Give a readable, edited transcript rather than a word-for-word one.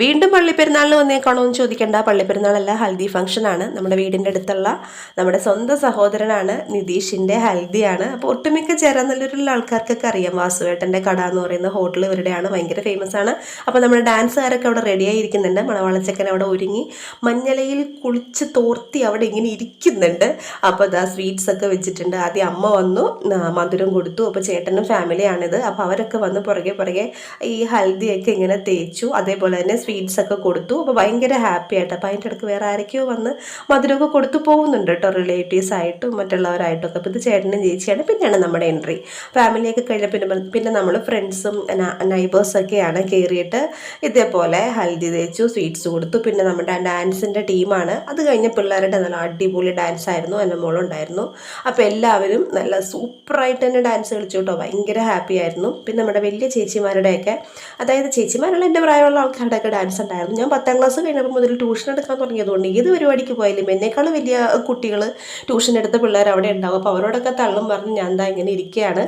വീണ്ടും പള്ളിപ്പെരുന്നാളിന് വന്നേക്കാണോ എന്ന് ചോദിക്കേണ്ട. പള്ളിപ്പെരുന്നാളല്ല, ഹൽദി ഫംഗ്ഷനാണ്. നമ്മുടെ വീടിൻ്റെ അടുത്തുള്ള നമ്മുടെ സ്വന്തം സഹോദരനാണ് നിതീഷിൻ്റെ ഹൽദിയാണ്. അപ്പോൾ ഒട്ടുമിക്ക ചേരാനല്ലൂരിലുള്ള ആൾക്കാർക്കൊക്കെ അറിയാം. വാസുവേട്ടൻ്റെ കട എന്ന് പറയുന്ന ഹോട്ടൽ ഇവരുടെയാണ്, ഭയങ്കര ഫേമസ് ആണ്. അപ്പോൾ നമ്മുടെ ഡാൻസുകാരൊക്കെ അവിടെ റെഡിയായിരിക്കുന്നുണ്ട്. മണവാളച്ചക്കൻ അവിടെ ഒരുങ്ങി മഞ്ഞളയിൽ കുളിച്ച് തോർത്തി അവിടെ ഇങ്ങനെ ഇരിക്കുന്നുണ്ട്. അപ്പോൾ അതാ സ്വീറ്റ്സ് ഒക്കെ വെച്ചിട്ടുണ്ട്. ആദ്യം അമ്മ വന്നു, മധുരം കൊടുത്തു. അപ്പോൾ ചേട്ടനും ഫാമിലിയാണിത്. അപ്പോൾ അവരൊക്കെ വന്ന് പുറകെ ഈ ഹൽദിയൊക്കെ ഇങ്ങനെ തേച്ചു. അതേപോലെ തന്നെ സ്വീറ്റ്സ് ഒക്കെ കൊടുത്തു. അപ്പോൾ ഭയങ്കര ഹാപ്പി ആയിട്ട്. അപ്പോൾ അതിൻ്റെ ഇടയ്ക്ക് വേറെ ആരൊക്കെയോ വന്ന് മധുരമൊക്കെ കൊടുത്തു പോകുന്നുണ്ട് കേട്ടോ, റിലേറ്റീവ്സ് ആയിട്ടും മറ്റുള്ളവരായിട്ടൊക്കെ. അപ്പോൾ ഇത് ചേട്ടനും ചേച്ചിയാണ്. പിന്നെയാണ് നമ്മുടെ എൻട്രി. ഫാമിലിയൊക്കെ കഴിഞ്ഞ പിന്നെ നമ്മൾ ഫ്രണ്ട്സും നൈബേഴ്സൊക്കെയാണ് കയറിയിട്ട് ഇതേപോലെ ഹൽദി തേച്ചു, സ്വീറ്റ്സ് കൊടുത്തു. പിന്നെ നമ്മുടെ ഡാൻസിൻ്റെ ടീമാണ്. അത് കഴിഞ്ഞ് പിള്ളേരുടെ നല്ല അടിപൊളി ഡാൻസ് ആയിരുന്നു. എൻ്റെ മോളുണ്ടായിരുന്നു. അപ്പോൾ എല്ലാവരും നല്ല സൂപ്പറായിട്ട് തന്നെ ഡാൻസ് കളിച്ചു കേട്ടോ, ഭയങ്കര ഹാപ്പി ആയിരുന്നു. പിന്നെ നമ്മുടെ വലിയ ചേച്ചിമാരുടെയൊക്കെ, അതായത് ചേച്ചിമാരുള്ള എൻ്റെ പ്രായമുള്ള ആൾക്കാരുടെയൊക്കെ ഡാൻസ് ഉണ്ടായിരുന്നു. ഞാൻ 10ാം ക്ലാസ് കഴിഞ്ഞപ്പോൾ മുതൽ ട്യൂഷൻ എടുക്കാൻ തുടങ്ങിയതുകൊണ്ട് ഏത് പരിപാടിക്ക് പോയാലും എന്നേക്കാളും വലിയ കുട്ടികൾ ട്യൂഷൻ എടുത്ത പിള്ളേർ അവിടെ ഉണ്ടാവും. അപ്പോൾ അവരോടൊക്കെ തള്ളും പറഞ്ഞ് ഞാൻ എന്താ ഇങ്ങനെ ഇരിക്കുകയാണ്.